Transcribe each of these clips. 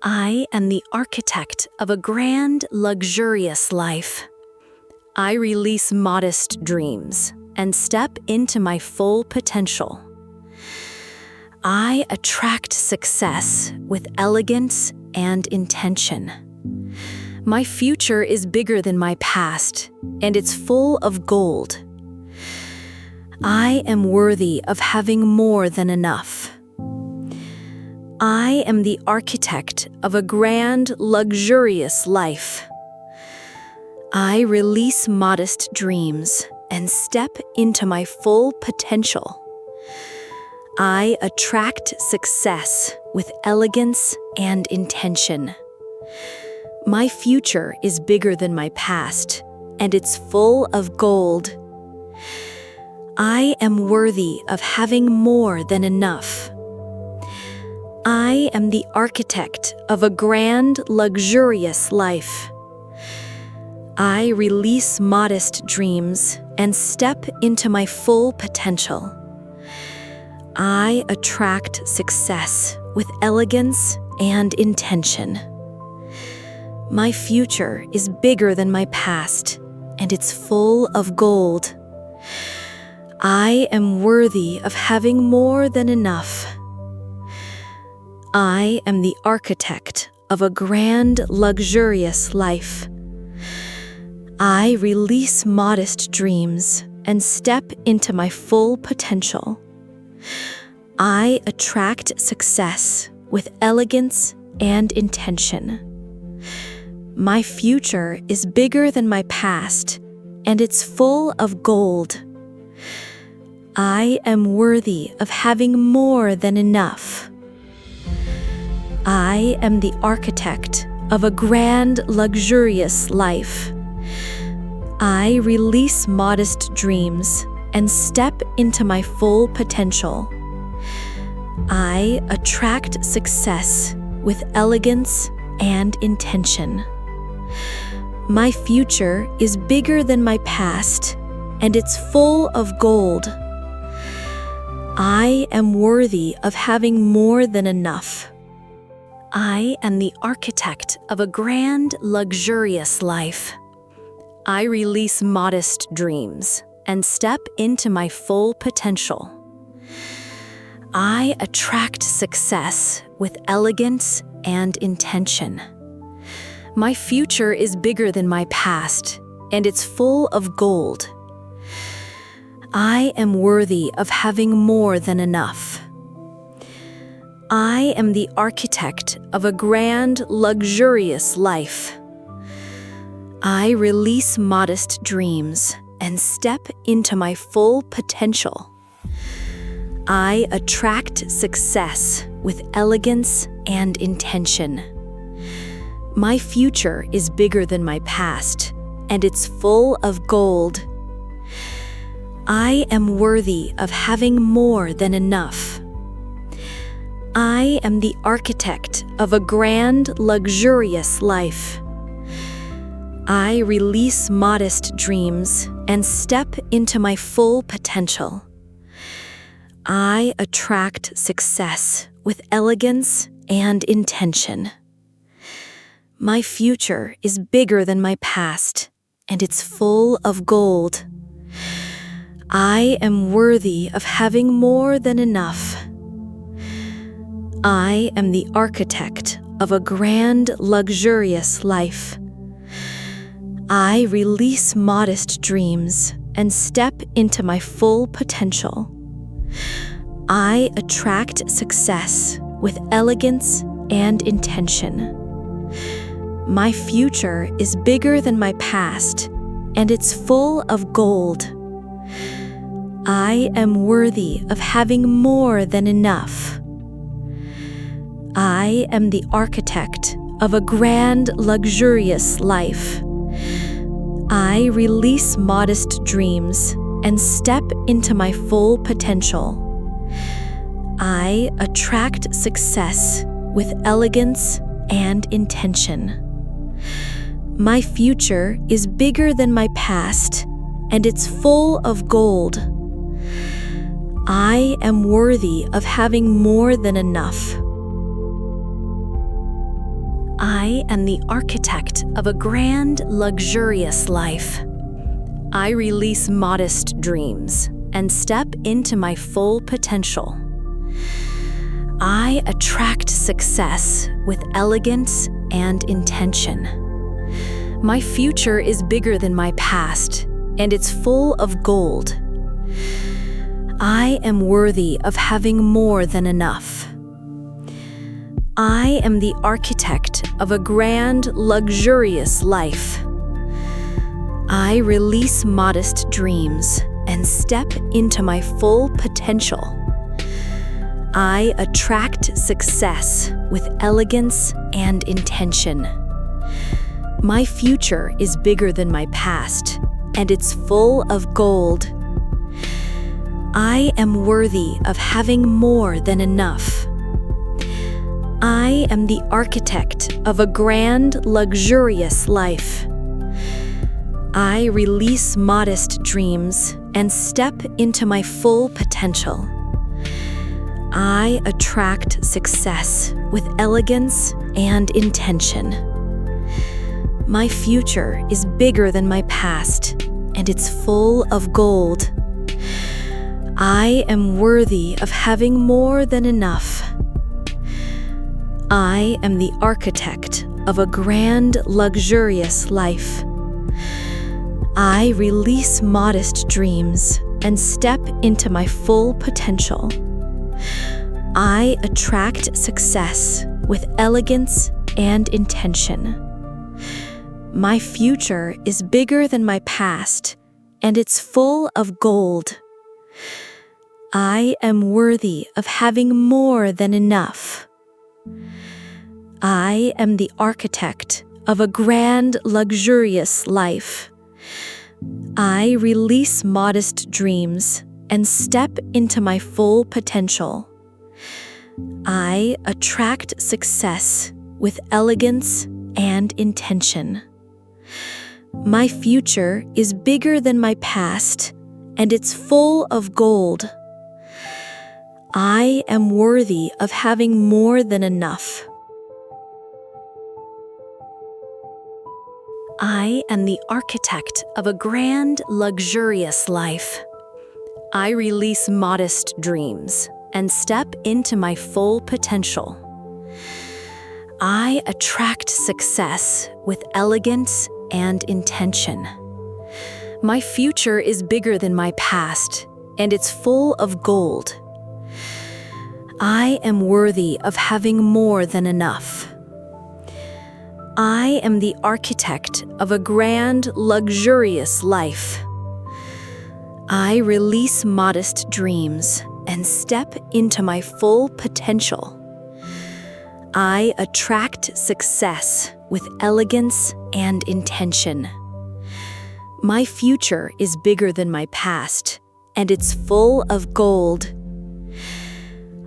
I am the architect of a grand, luxurious life. I release modest dreams and step into my full potential. I attract success with elegance and intention. My future is bigger than my past, and it's full of gold. I am worthy of having more than enough. I am the architect of a grand, luxurious life. I release modest dreams and step into my full potential. I attract success with elegance and intention. My future is bigger than my past, and it's full of gold. I am worthy of having more than enough. I am the architect of a grand, luxurious life. I release modest dreams and step into my full potential. I attract success with elegance and intention. My future is bigger than my past, and it's full of gold. I am worthy of having more than enough. I am the architect of a grand, luxurious life. I release modest dreams and step into my full potential. I attract success with elegance and intention. My future is bigger than my past, and it's full of gold. I am worthy of having more than enough. I am the architect of a grand, luxurious life. I release modest dreams and step into my full potential. I attract success with elegance and intention. My future is bigger than my past, and it's full of gold. I am worthy of having more than enough. I am the architect of a grand, luxurious life. I release modest dreams and step into my full potential. I attract success with elegance and intention. My future is bigger than my past, and it's full of gold. I am worthy of having more than enough. I am the architect of a grand, luxurious life. I release modest dreams and step into my full potential. I attract success with elegance and intention. My future is bigger than my past, and it's full of gold. I am worthy of having more than enough. I am the architect of a grand, luxurious life. I release modest dreams and step into my full potential. I attract success with elegance and intention. My future is bigger than my past, and it's full of gold. I am worthy of having more than enough. I am the architect of a grand, luxurious life. I release modest dreams and step into my full potential. I attract success with elegance and intention. My future is bigger than my past, and it's full of gold. I am worthy of having more than enough. I am the architect of a grand, luxurious life. I release modest dreams and step into my full potential. I attract success with elegance and intention. My future is bigger than my past, and it's full of gold. I am worthy of having more than enough. I am the architect of a grand, luxurious life. I release modest dreams and step into my full potential. I attract success with elegance and intention. My future is bigger than my past, and it's full of gold. I am worthy of having more than enough. I am the architect of a grand, luxurious life. I release modest dreams and step into my full potential. I attract success with elegance and intention. My future is bigger than my past, and it's full of gold. I am worthy of having more than enough. I am the architect of a grand, luxurious life. I release modest dreams and step into my full potential. I attract success with elegance and intention. My future is bigger than my past, and it's full of gold. I am worthy of having more than enough. I am the architect of a grand, luxurious life. I release modest dreams and step into my full potential. I attract success with elegance and intention. My future is bigger than my past, and it's full of gold. I am worthy of having more than enough. I am the architect of a grand, luxurious life. I release modest dreams and step into my full potential. I attract success with elegance and intention. My future is bigger than my past, and it's full of gold. I am worthy of having more than enough. I am the architect of a grand, luxurious life. I release modest dreams and step into my full potential. I attract success with elegance and intention. My future is bigger than my past, and it's full of gold. I am worthy of having more than enough. I am the architect of a grand, luxurious life. I release modest dreams and step into my full potential. I attract success with elegance and intention. My future is bigger than my past, and it's full of gold.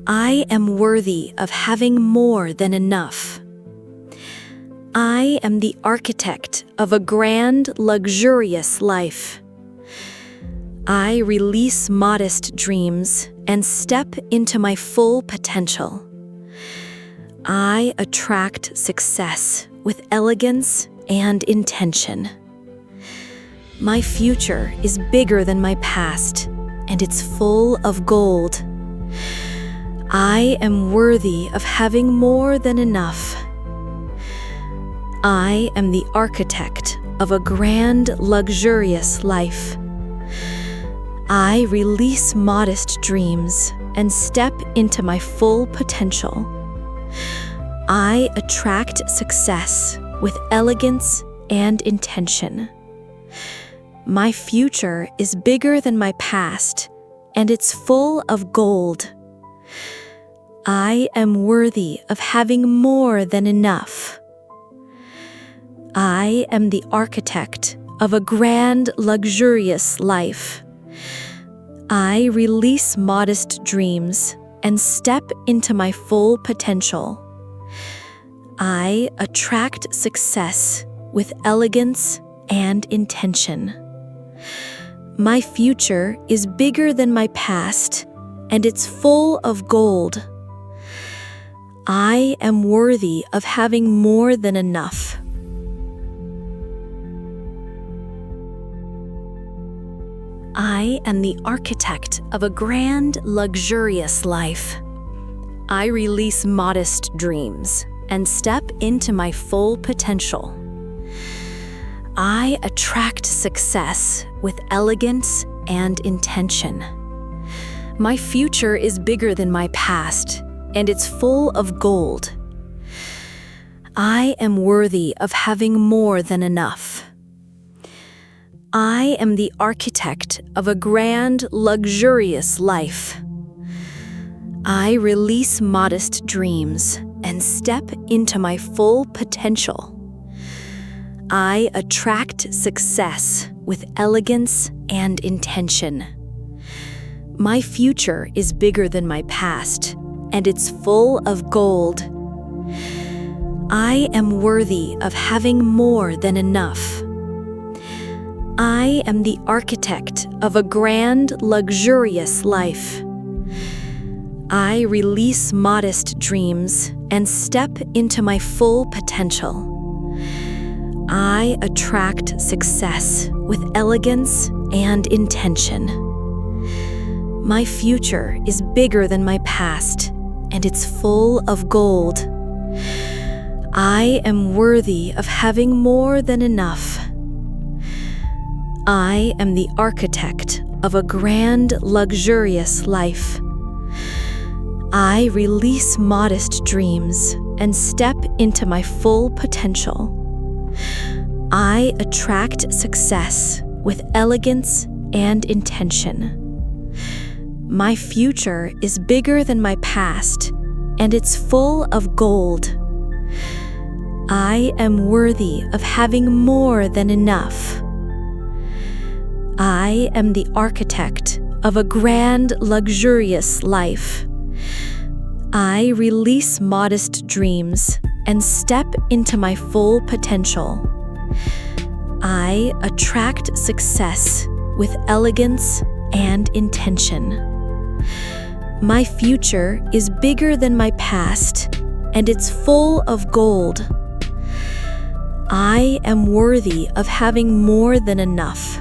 I am worthy of having more than enough. I am the architect of a grand, luxurious life. I release modest dreams and step into my full potential. I attract success with elegance and intention. My future is bigger than my past, and it's full of gold. I am worthy of having more than enough. I am the architect of a grand, luxurious life. I release modest dreams and step into my full potential. I attract success with elegance and intention. My future is bigger than my past, and it's full of gold. I am worthy of having more than enough. I am the architect of a grand, luxurious life. I release modest dreams and step into my full potential. I attract success with elegance and intention. My future is bigger than my past, and it's full of gold. I am worthy of having more than enough. I am the architect of a grand, luxurious life. I release modest dreams and step into my full potential. I attract success with elegance and intention. My future is bigger than my past, and it's full of gold. I am worthy of having more than enough. I am the architect of a grand, luxurious life. I release modest dreams and step into my full potential. I attract success with elegance and intention. My future is bigger than my past, and it's full of gold. I am worthy of having more than enough. I am the architect of a grand, luxurious life. I release modest dreams and step into my full potential. I attract success with elegance and intention. My future is bigger than my past, and it's full of gold. I am worthy of having more than enough. I am the architect of a grand, luxurious life. I release modest dreams and step into my full potential. I attract success with elegance and intention. My future is bigger than my past, and it's full of gold. I am worthy of having more than enough. I am the architect of a grand, luxurious life. I release modest dreams and step into my full potential. I attract success with elegance and intention. My future is bigger than my past, and it's full of gold. I am worthy of having more than enough.